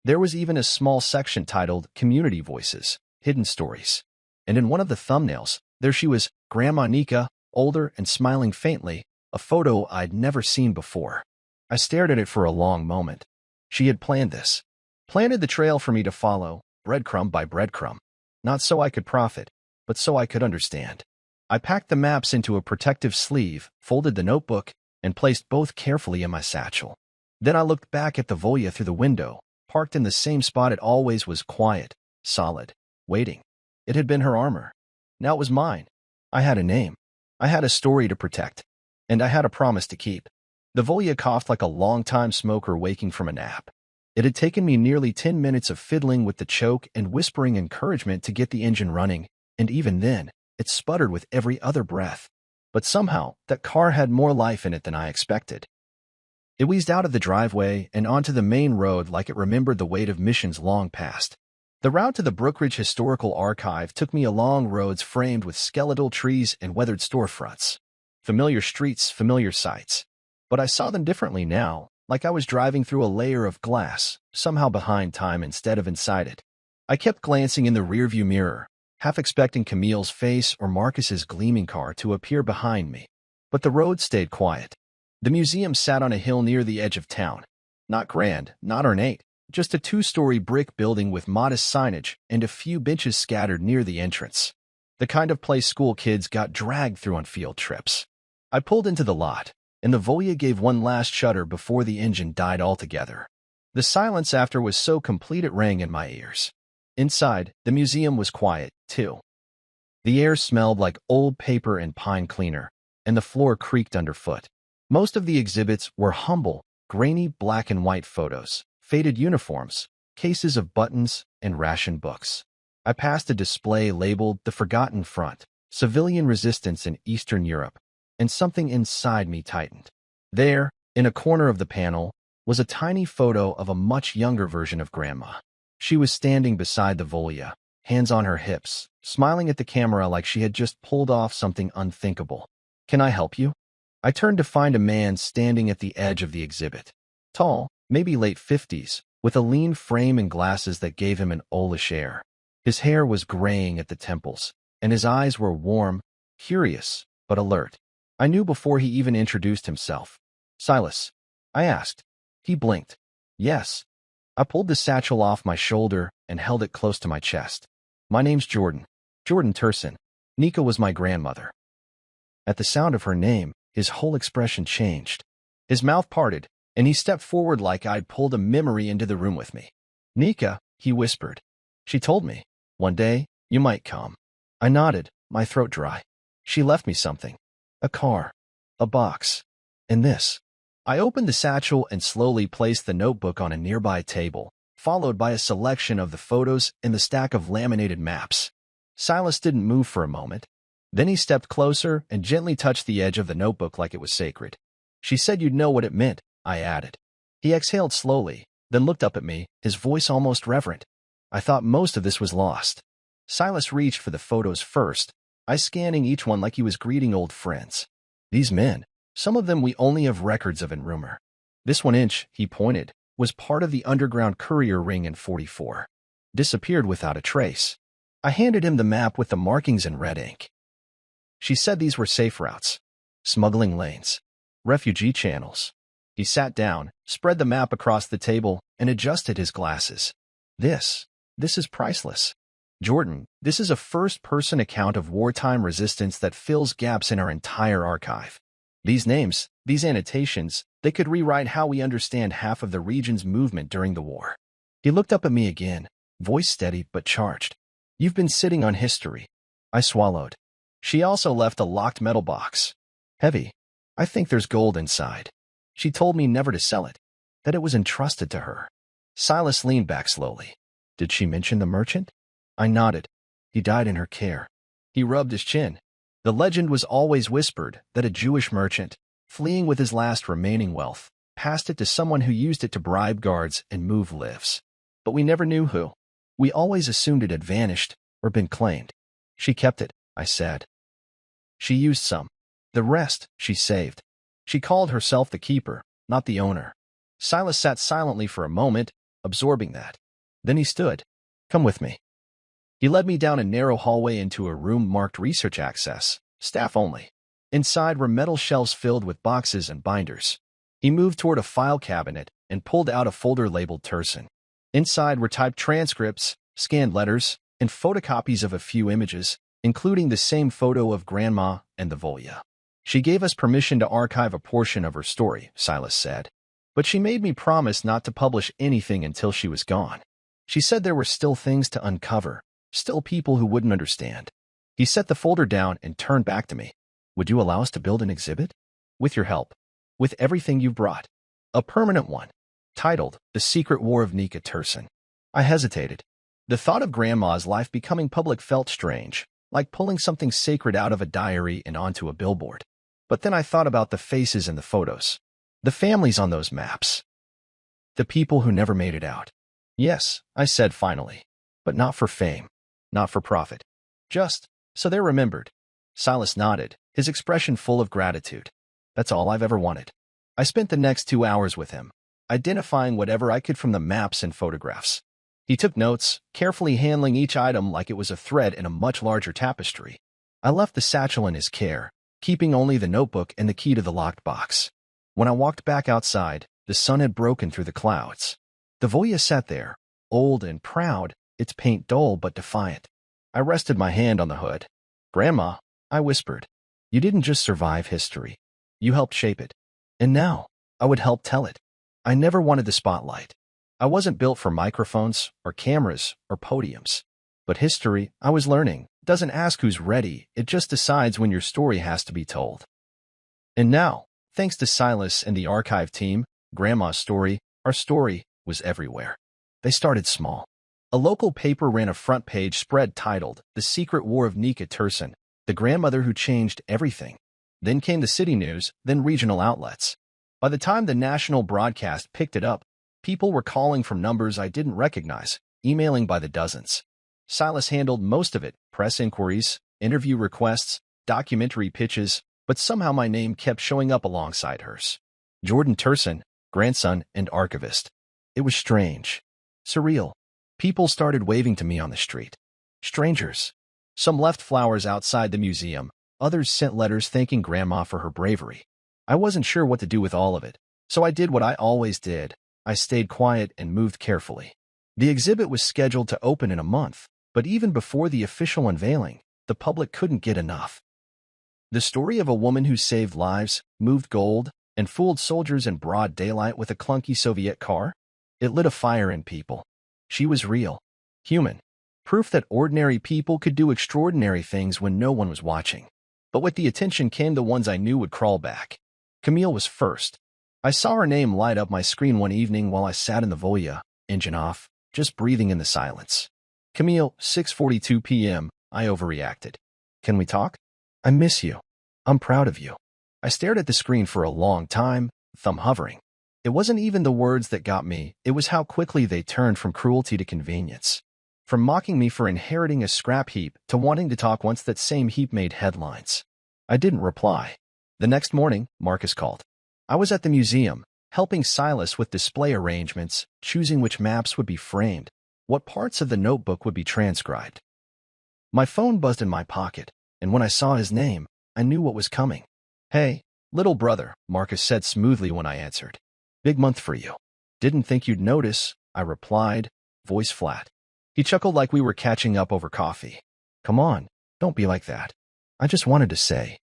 There was even a small section titled Community Voices, Hidden Stories. And in one of the thumbnails, there she was, Grandma Nika, older and smiling faintly, a photo I'd never seen before. I stared at it for a long moment. She had planned this. Planted the trail for me to follow, breadcrumb by breadcrumb. Not so I could profit, but so I could understand. I packed the maps into a protective sleeve, folded the notebook, and placed both carefully in my satchel. Then I looked back at the Volya through the window, parked in the same spot it always was, quiet, solid, waiting. It had been her armor. Now it was mine. I had a name. I had a story to protect. And I had a promise to keep. The Volya coughed like a long-time smoker waking from a nap. It had taken me nearly 10 minutes of fiddling with the choke and whispering encouragement to get the engine running, and even then, it sputtered with every other breath. But somehow, that car had more life in it than I expected. It wheezed out of the driveway and onto the main road like it remembered the weight of missions long past. The route to the Brookridge Historical Archive took me along roads framed with skeletal trees and weathered storefronts. Familiar streets, familiar sights. But I saw them differently now, like I was driving through a layer of glass, somehow behind time instead of inside it. I kept glancing in the rearview mirror, half expecting Camille's face or Marcus's gleaming car to appear behind me. But the road stayed quiet. The museum sat on a hill near the edge of town. Not grand, not ornate, just a two-story brick building with modest signage and a few benches scattered near the entrance. The kind of place school kids got dragged through on field trips. I pulled into the lot, and the Volya gave one last shudder before the engine died altogether. The silence after was so complete it rang in my ears. Inside, the museum was quiet, too. The air smelled like old paper and pine cleaner, and the floor creaked underfoot. Most of the exhibits were humble, grainy black and white photos, faded uniforms, cases of buttons, and ration books. I passed a display labeled The Forgotten Front, Civilian Resistance in Eastern Europe, and something inside me tightened. There, in a corner of the panel, was a tiny photo of a much younger version of Grandma. She was standing beside the Volya, hands on her hips, smiling at the camera like she had just pulled off something unthinkable. "Can I help you?" I turned to find a man standing at the edge of the exhibit. Tall, maybe late 50s, with a lean frame and glasses that gave him an owlish air. His hair was graying at the temples, and his eyes were warm, curious, but alert. I knew before he even introduced himself. "Silas?" I asked. He blinked. "Yes." I pulled the satchel off my shoulder and held it close to my chest. "My name's Jordan. Jordan Turson. Nika was my grandmother." At the sound of her name, his whole expression changed. His mouth parted, and he stepped forward like I'd pulled a memory into the room with me. "Nika," he whispered. "She told me, one day, you might come." I nodded, my throat dry. "She left me something. A car. A box. And this." I opened the satchel and slowly placed the notebook on a nearby table, followed by a selection of the photos and the stack of laminated maps. Silas didn't move for a moment. Then he stepped closer and gently touched the edge of the notebook like it was sacred. "She said you'd know what it meant," I added. He exhaled slowly, then looked up at me, his voice almost reverent. I thought most of this was lost. Silas reached for the photos first, I scanning each one like he was greeting old friends. These men, some of them we only have records of in rumor. This 1-inch, he pointed, was part of the underground courier ring in 44. Disappeared without a trace. I handed him the map with the markings in red ink. "She said these were safe routes. Smuggling lanes. Refugee channels." He sat down, spread the map across the table, and adjusted his glasses. This is priceless. Jordan, this is a first-person account of wartime resistance that fills gaps in our entire archive. These names, these annotations, they could rewrite how we understand half of the region's movement during the war. He looked up at me again, voice steady but charged. "You've been sitting on history." I swallowed. "She also left a locked metal box. Heavy. I think there's gold inside. She told me never to sell it, that it was entrusted to her." Silas leaned back slowly. "Did she mention the merchant?" I nodded. "He died in her care." He rubbed his chin. "The legend was always whispered that a Jewish merchant, fleeing with his last remaining wealth, passed it to someone who used it to bribe guards and move lives. But we never knew who. We always assumed it had vanished or been claimed." "She kept it," I said. "She used some. The rest she saved. She called herself the keeper, not the owner." Silas sat silently for a moment, absorbing that. Then he stood. "Come with me." He led me down a narrow hallway into a room marked Research Access, staff only. Inside were metal shelves filled with boxes and binders. He moved toward a file cabinet and pulled out a folder labeled Turson. Inside were typed transcripts, scanned letters, and photocopies of a few images, including the same photo of Grandma and the Volya. "She gave us permission to archive a portion of her story," Silas said. "But she made me promise not to publish anything until she was gone. She said there were still things to uncover, still people who wouldn't understand." He set the folder down and turned back to me. "Would you allow us to build an exhibit?" "With your help. With everything you've brought. A permanent one. Titled, The Secret War of Nika Turson." I hesitated. The thought of Grandma's life becoming public felt strange, like pulling something sacred out of a diary and onto a billboard. But then I thought about the faces in the photos. The families on those maps. The people who never made it out. "Yes," I said finally. "But not for fame. Not for profit. Just so they're remembered." Silas nodded, his expression full of gratitude. "That's all I've ever wanted." I spent the next 2 hours with him, identifying whatever I could from the maps and photographs. He took notes, carefully handling each item like it was a thread in a much larger tapestry. I left the satchel in his care, keeping only the notebook and the key to the locked box. When I walked back outside, the sun had broken through the clouds. The Voya sat there, old and proud, its paint dull but defiant. I rested my hand on the hood. "Grandma," I whispered, "you didn't just survive history. You helped shape it. And now, I would help tell it." I never wanted the spotlight. I wasn't built for microphones or cameras or podiums. But history, I was learning, doesn't ask who's ready, it just decides when your story has to be told. And now, thanks to Silas and the archive team, Grandma's story, our story, was everywhere. They started small. A local paper ran a front-page spread titled The Secret War of Nika Turson, the grandmother who changed everything. Then came the city news, then regional outlets. By the time the national broadcast picked it up, people were calling from numbers I didn't recognize, emailing by the dozens. Silas handled most of it, press inquiries, interview requests, documentary pitches, but somehow my name kept showing up alongside hers. Jordan Turson, grandson and archivist. It was strange. Surreal. People started waving to me on the street. Strangers. Some left flowers outside the museum, others sent letters thanking Grandma for her bravery. I wasn't sure what to do with all of it, so I did what I always did. I stayed quiet and moved carefully. The exhibit was scheduled to open in a month, but even before the official unveiling, the public couldn't get enough. The story of a woman who saved lives, moved gold, and fooled soldiers in broad daylight with a clunky Soviet car? It lit a fire in people. She was real, human, proof that ordinary people could do extraordinary things when no one was watching. But with the attention came the ones I knew would crawl back. Camille was first. I saw her name light up my screen one evening while I sat in the Voya, engine off, just breathing in the silence. "Camille, 6:42 p.m., I overreacted. "Can we talk? I miss you. I'm proud of you." I stared at the screen for a long time, thumb hovering. It wasn't even the words that got me, it was how quickly they turned from cruelty to convenience. From mocking me for inheriting a scrap heap to wanting to talk once that same heap made headlines. I didn't reply. The next morning, Marcus called. I was at the museum, helping Silas with display arrangements, choosing which maps would be framed, what parts of the notebook would be transcribed. My phone buzzed in my pocket, and when I saw his name, I knew what was coming. "Hey, little brother," Marcus said smoothly when I answered. "Big month for you." "Didn't think you'd notice," I replied, voice flat. He chuckled like we were catching up over coffee. "Come on, don't be like that. I just wanted to say."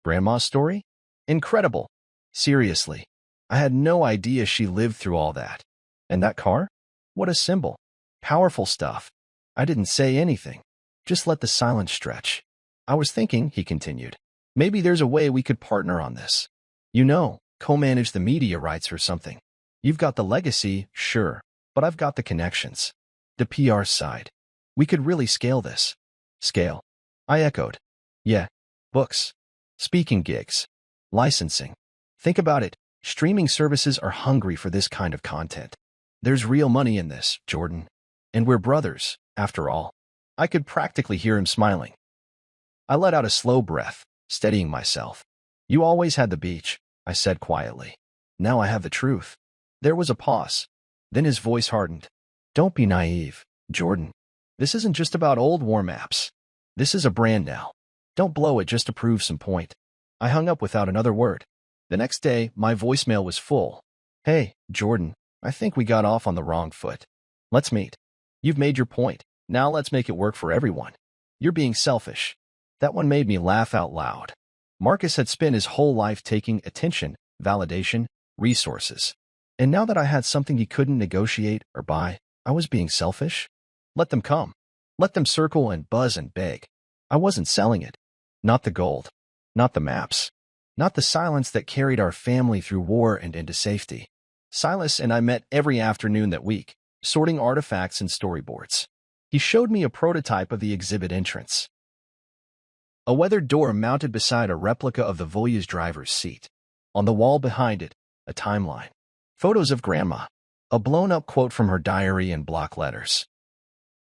Grandma's story? Incredible. Seriously, I had no idea she lived through all that. And that car? What a symbol. Powerful stuff. I didn't say anything. Just let the silence stretch. "I was thinking," he continued, "maybe there's a way we could partner on this. You know, co-manage the media rights or something. You've got the legacy, sure, but I've got the connections. The PR side. We could really scale this." "Scale?" I echoed. "Yeah. Books. Speaking gigs. Licensing. Think about it. Streaming services are hungry for this kind of content. There's real money in this, Jordan. And we're brothers, after all." I could practically hear him smiling. I let out a slow breath, steadying myself. "You always had the beach," I said quietly. "Now I have the truth." There was a pause. Then his voice hardened. "Don't be naive, Jordan. This isn't just about old war maps. This is a brand now. Don't blow it just to prove some point." I hung up without another word. The next day, my voicemail was full. "Hey, Jordan, I think we got off on the wrong foot. Let's meet. You've made your point. Now let's make it work for everyone. You're being selfish." That one made me laugh out loud. Marcus had spent his whole life taking attention, validation, resources. And now that I had something he couldn't negotiate or buy, I was being selfish? Let them come. Let them circle and buzz and beg. I wasn't selling it. Not the gold. Not the maps. Not the silence that carried our family through war and into safety. Silas and I met every afternoon that week, sorting artifacts and storyboards. He showed me a prototype of the exhibit entrance. A weathered door mounted beside a replica of the Voya's driver's seat. On the wall behind it, a timeline. Photos of Grandma. A blown-up quote from her diary in block letters.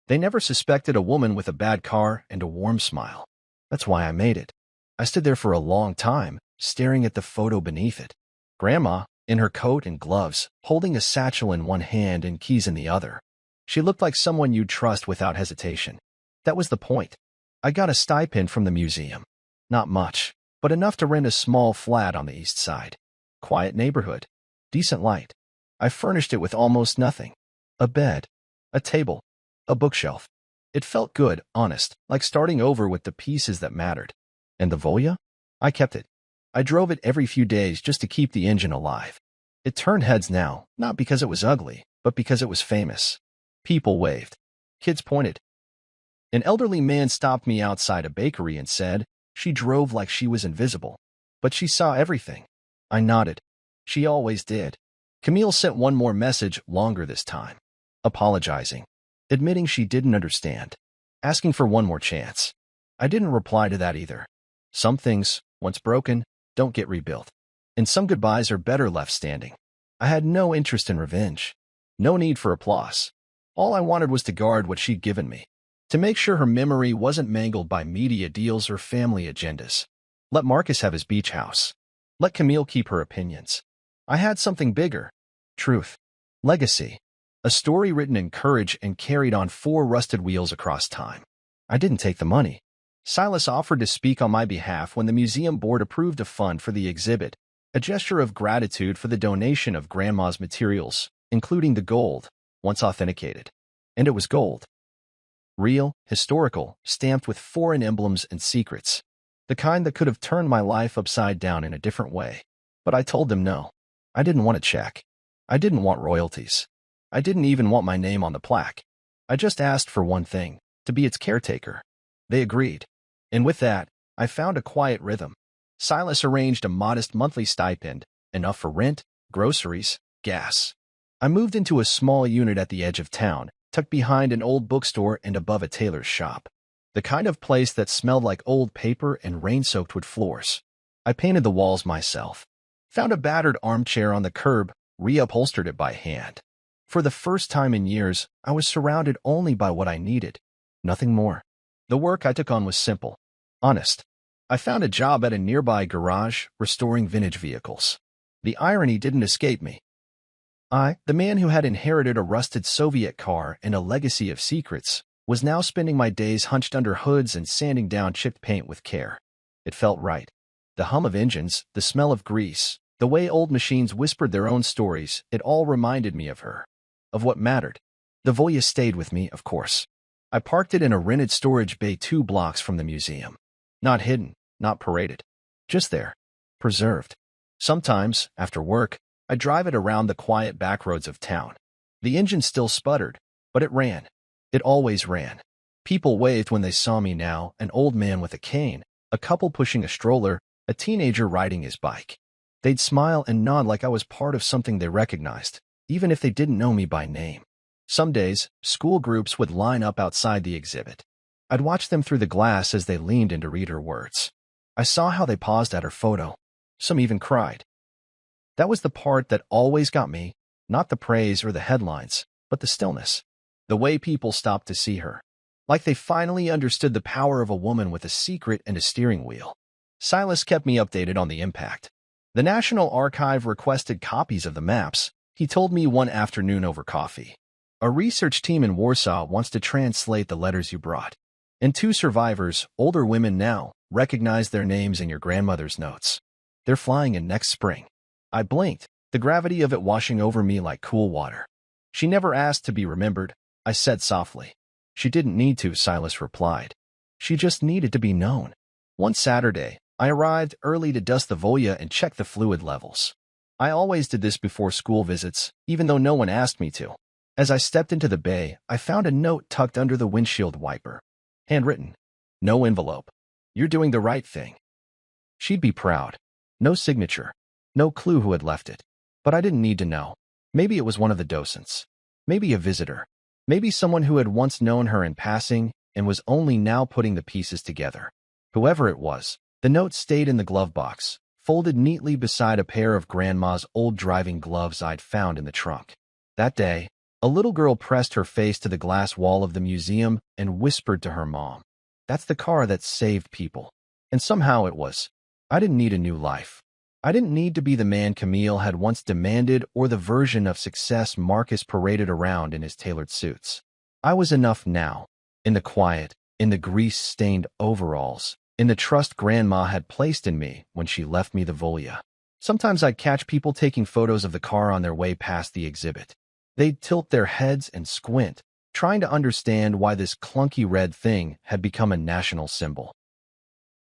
They never suspected a woman with a bad car and a warm smile. That's why I made it. I stood there for a long time, staring at the photo beneath it. "Grandma," in her coat and gloves, holding a satchel in one hand and keys in the other. She looked like someone you'd trust without hesitation. That was the point. I got a stipend from the museum. Not much, but enough to rent a small flat on the east side. Quiet neighborhood. Decent light. I furnished it with almost nothing. A bed. A table. A bookshelf. It felt good, honest, like starting over with the pieces that mattered. And the Voya? I kept it. I drove it every few days just to keep the engine alive. It turned heads now, not because it was ugly, but because it was famous. People waved. Kids pointed. An elderly man stopped me outside a bakery and said, she drove like she was invisible. But she saw everything. I nodded. She always did. Camille sent one more message, longer this time. Apologizing. Admitting she didn't understand. Asking for one more chance. I didn't reply to that either. Some things, once broken, don't get rebuilt. And some goodbyes are better left standing. I had no interest in revenge. No need for applause. All I wanted was to guard what she'd given me. To make sure her memory wasn't mangled by media deals or family agendas. Let Marcus have his beach house. Let Camille keep her opinions. I had something bigger. Truth. Legacy. A story written in courage and carried on 4 rusted wheels across time. I didn't take the money. Silas offered to speak on my behalf when the museum board approved a fund for the exhibit, a gesture of gratitude for the donation of Grandma's materials, including the gold, once authenticated. And it was gold. Real, historical, stamped with foreign emblems and secrets. The kind that could have turned my life upside down in a different way. But I told them no. I didn't want a check. I didn't want royalties. I didn't even want my name on the plaque. I just asked for one thing, to be its caretaker. They agreed. And with that, I found a quiet rhythm. Silas arranged a modest monthly stipend, enough for rent, groceries, gas. I moved into a small unit at the edge of town, tucked behind an old bookstore and above a tailor's shop. The kind of place that smelled like old paper and rain-soaked wood floors. I painted the walls myself. Found a battered armchair on the curb, reupholstered it by hand. For the first time in years, I was surrounded only by what I needed. Nothing more. The work I took on was simple. Honest. I found a job at a nearby garage, restoring vintage vehicles. The irony didn't escape me. I, the man who had inherited a rusted Soviet car and a legacy of secrets, was now spending my days hunched under hoods and sanding down chipped paint with care. It felt right. The hum of engines, the smell of grease, the way old machines whispered their own stories, it all reminded me of her. Of what mattered. The Voya stayed with me, of course. I parked it in a rented storage bay 2 blocks from the museum. Not hidden, not paraded. Just there. Preserved. Sometimes, after work, I drive it around the quiet back roads of town. The engine still sputtered, but it ran. It always ran. People waved when they saw me now, an old man with a cane, a couple pushing a stroller, a teenager riding his bike. They'd smile and nod like I was part of something they recognized, even if they didn't know me by name. Some days, school groups would line up outside the exhibit. I'd watch them through the glass as they leaned in to read her words. I saw how they paused at her photo. Some even cried. That was the part that always got me, not the praise or the headlines, but the stillness. The way people stopped to see her. Like they finally understood the power of a woman with a secret and a steering wheel. Silas kept me updated on the impact. The National Archive requested copies of the maps, he told me one afternoon over coffee. A research team in Warsaw wants to translate the letters you brought. And 2 survivors, older women now, recognize their names in your grandmother's notes. They're flying in next spring. I blinked, the gravity of it washing over me like cool water. She never asked to be remembered, I said softly. She didn't need to, Silas replied. She just needed to be known. One Saturday, I arrived early to dust the Voya and check the fluid levels. I always did this before school visits, even though no one asked me to. As I stepped into the bay, I found a note tucked under the windshield wiper. Handwritten. No envelope. You're doing the right thing. She'd be proud. No signature. No clue who had left it. But I didn't need to know. Maybe it was one of the docents. Maybe a visitor. Maybe someone who had once known her in passing and was only now putting the pieces together. Whoever it was, the note stayed in the glove box, folded neatly beside a pair of Grandma's old driving gloves I'd found in the trunk. That day, a little girl pressed her face to the glass wall of the museum and whispered to her mom, "That's the car that saved people." And somehow it was. I didn't need a new life. I didn't need to be the man Camille had once demanded or the version of success Marcus paraded around in his tailored suits. I was enough now, in the quiet, in the grease-stained overalls, in the trust Grandma had placed in me when she left me the Volya. Sometimes I'd catch people taking photos of the car on their way past the exhibit. They'd tilt their heads and squint, trying to understand why this clunky red thing had become a national symbol.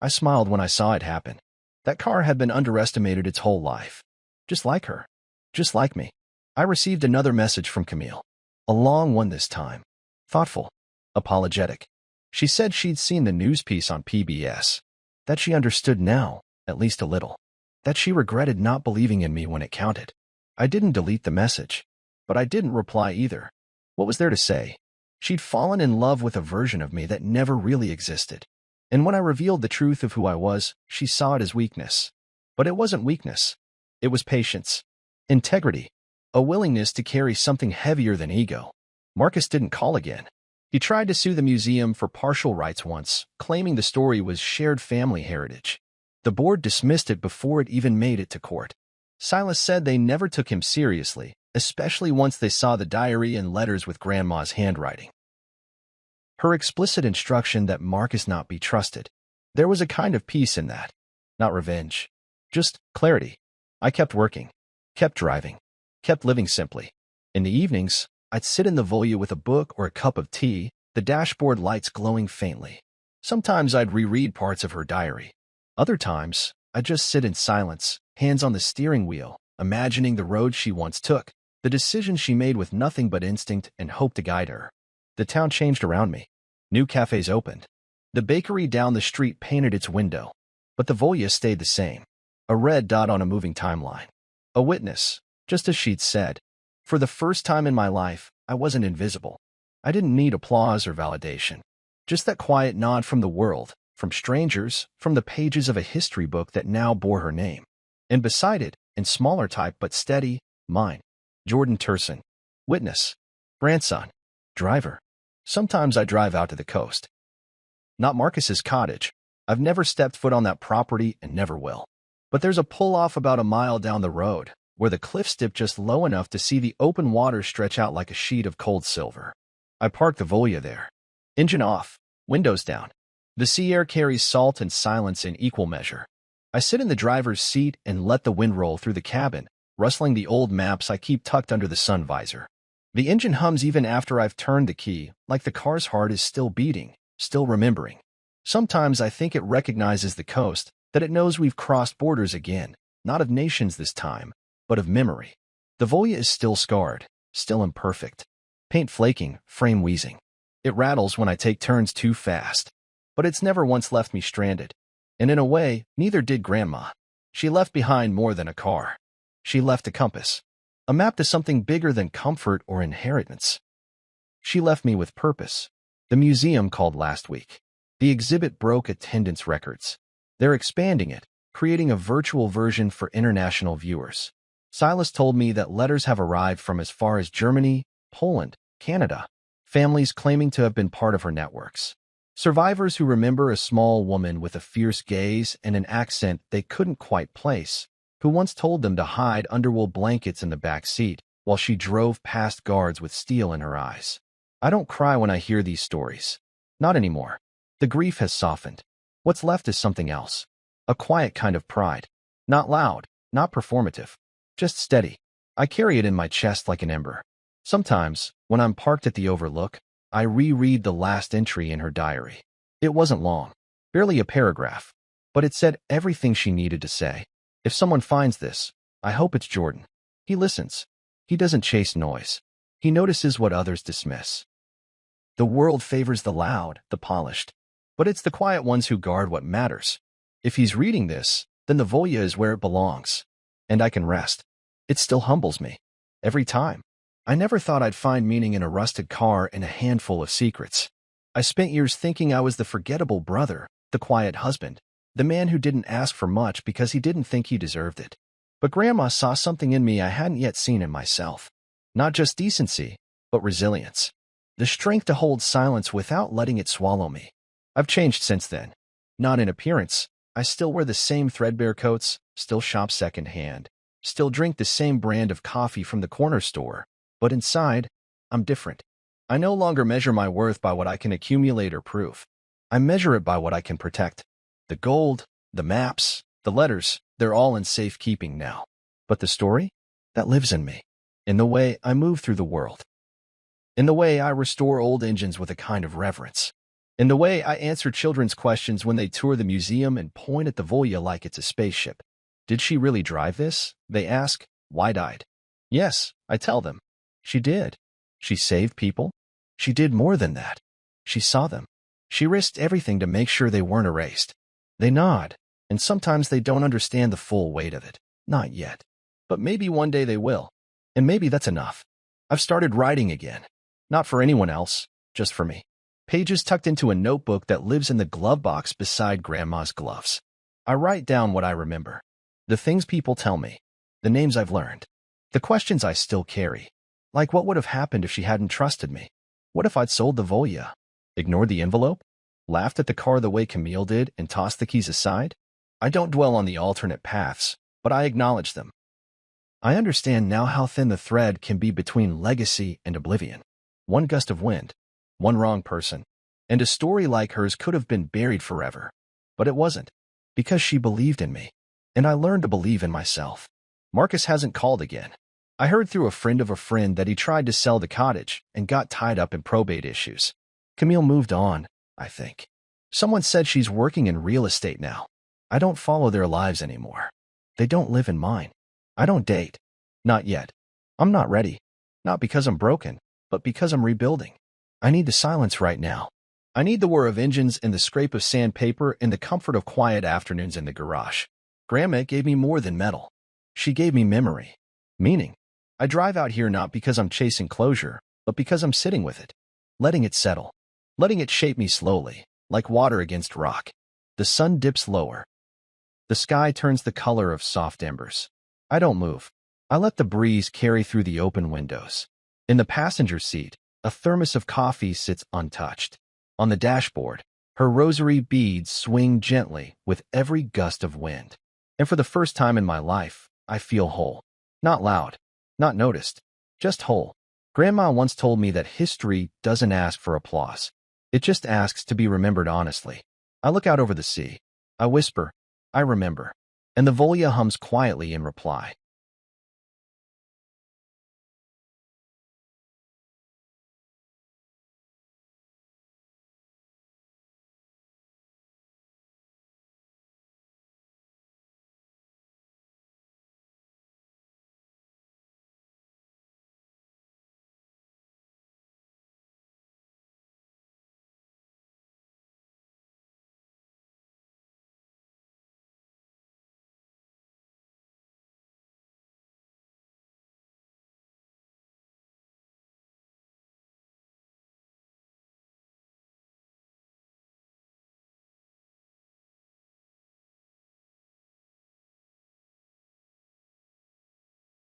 I smiled when I saw it happen. That car had been underestimated its whole life. Just like her. Just like me. I received another message from Camille. A long one this time. Thoughtful. Apologetic. She said she'd seen the news piece on PBS. That she understood now, at least a little. That she regretted not believing in me when it counted. I didn't delete the message. But I didn't reply either. What was there to say? She'd fallen in love with a version of me that never really existed. And when I revealed the truth of who I was, she saw it as weakness. But it wasn't weakness. It was patience. Integrity. A willingness to carry something heavier than ego. Marcus didn't call again. He tried to sue the museum for partial rights once, claiming the story was shared family heritage. The board dismissed it before it even made it to court. Silas said they never took him seriously, especially once they saw the diary and letters with Grandma's handwriting. Her explicit instruction that Marcus not be trusted. There was a kind of peace in that. Not revenge. Just clarity. I kept working. Kept driving. Kept living simply. In the evenings, I'd sit in the Volya with a book or a cup of tea, the dashboard lights glowing faintly. Sometimes I'd reread parts of her diary. Other times, I'd just sit in silence, hands on the steering wheel, imagining the road she once took, the decisions she made with nothing but instinct and hope to guide her. The town changed around me. New cafes opened. The bakery down the street painted its window. But the Volya stayed the same. A red dot on a moving timeline. A witness, just as she'd said. For the first time in my life, I wasn't invisible. I didn't need applause or validation. Just that quiet nod from the world, from strangers, from the pages of a history book that now bore her name. And beside it, in smaller type but steady, mine. Jordan Turson. Witness. Grandson. Driver. Sometimes I drive out to the coast. Not Marcus's cottage. I've never stepped foot on that property and never will. But there's a pull-off about a mile down the road, where the cliffs dip just low enough to see the open water stretch out like a sheet of cold silver. I park the Volya there. Engine off, windows down. The sea air carries salt and silence in equal measure. I sit in the driver's seat and let the wind roll through the cabin, rustling the old maps I keep tucked under the sun visor. The engine hums even after I've turned the key, like the car's heart is still beating, still remembering. Sometimes I think it recognizes the coast, that it knows we've crossed borders again, not of nations this time, but of memory. The Volya is still scarred, still imperfect. Paint flaking, frame wheezing. It rattles when I take turns too fast. But it's never once left me stranded. And in a way, neither did Grandma. She left behind more than a car. She left a compass. A map to something bigger than comfort or inheritance. She left me with purpose. The museum called last week. The exhibit broke attendance records. They're expanding it, creating a virtual version for international viewers. Silas told me that letters have arrived from as far as Germany, Poland, Canada, families claiming to have been part of her networks. Survivors who remember a small woman with a fierce gaze and an accent they couldn't quite place, who once told them to hide under wool blankets in the back seat while she drove past guards with steel in her eyes. I don't cry when I hear these stories. Not anymore. The grief has softened. What's left is something else. A quiet kind of pride. Not loud, not performative. Just steady. I carry it in my chest like an ember. Sometimes, when I'm parked at the Overlook, I reread the last entry in her diary. It wasn't long. Barely a paragraph. But it said everything she needed to say. If someone finds this, I hope it's Jordan. He listens. He doesn't chase noise. He notices what others dismiss. The world favors the loud, the polished. But it's the quiet ones who guard what matters. If he's reading this, then the Volya is where it belongs. And I can rest. It still humbles me. Every time. I never thought I'd find meaning in a rusted car and a handful of secrets. I spent years thinking I was the forgettable brother, the quiet husband, the man who didn't ask for much because he didn't think he deserved it. But Grandma saw something in me I hadn't yet seen in myself. Not just decency, but resilience. The strength to hold silence without letting it swallow me. I've changed since then. Not in appearance. I still wear the same threadbare coats, still shop secondhand, still drink the same brand of coffee from the corner store. But inside, I'm different. I no longer measure my worth by what I can accumulate or prove. I measure it by what I can protect. The gold, the maps, the letters, they're all in safekeeping now. But the story? That lives in me. In the way I move through the world. In the way I restore old engines with a kind of reverence. In the way I answer children's questions when they tour the museum and point at the Volya like it's a spaceship. Did she really drive this? They ask, wide-eyed. Yes, I tell them. She did. She saved people. She did more than that. She saw them. She risked everything to make sure they weren't erased. They nod, and sometimes they don't understand the full weight of it. Not yet. But maybe one day they will. And maybe that's enough. I've started writing again. Not for anyone else, just for me. Pages tucked into a notebook that lives in the glove box beside Grandma's gloves. I write down what I remember. The things people tell me. The names I've learned. The questions I still carry. Like what would have happened if she hadn't trusted me? What if I'd sold the Volya? Ignored the envelope? Laughed at the car the way Camille did and tossed the keys aside? I don't dwell on the alternate paths, but I acknowledge them. I understand now how thin the thread can be between legacy and oblivion. One gust of wind, one wrong person, and a story like hers could have been buried forever. But it wasn't, because she believed in me, and I learned to believe in myself. Marcus hasn't called again. I heard through a friend of a friend that he tried to sell the cottage and got tied up in probate issues. Camille moved on, I think. Someone said she's working in real estate now. I don't follow their lives anymore. They don't live in mine. I don't date. Not yet. I'm not ready. Not because I'm broken, but because I'm rebuilding. I need the silence right now. I need the whir of engines and the scrape of sandpaper and the comfort of quiet afternoons in the garage. Grandma gave me more than metal. She gave me memory. Meaning. I drive out here not because I'm chasing closure, but because I'm sitting with it. Letting it settle. Letting it shape me slowly, like water against rock. The sun dips lower. The sky turns the color of soft embers. I don't move. I let the breeze carry through the open windows. In the passenger seat, a thermos of coffee sits untouched. On the dashboard, her rosary beads swing gently with every gust of wind. And for the first time in my life, I feel whole. Not loud, not noticed, just whole. Grandma once told me that history doesn't ask for applause. It just asks to be remembered honestly. I look out over the sea. I whisper, I remember. And the Volya hums quietly in reply.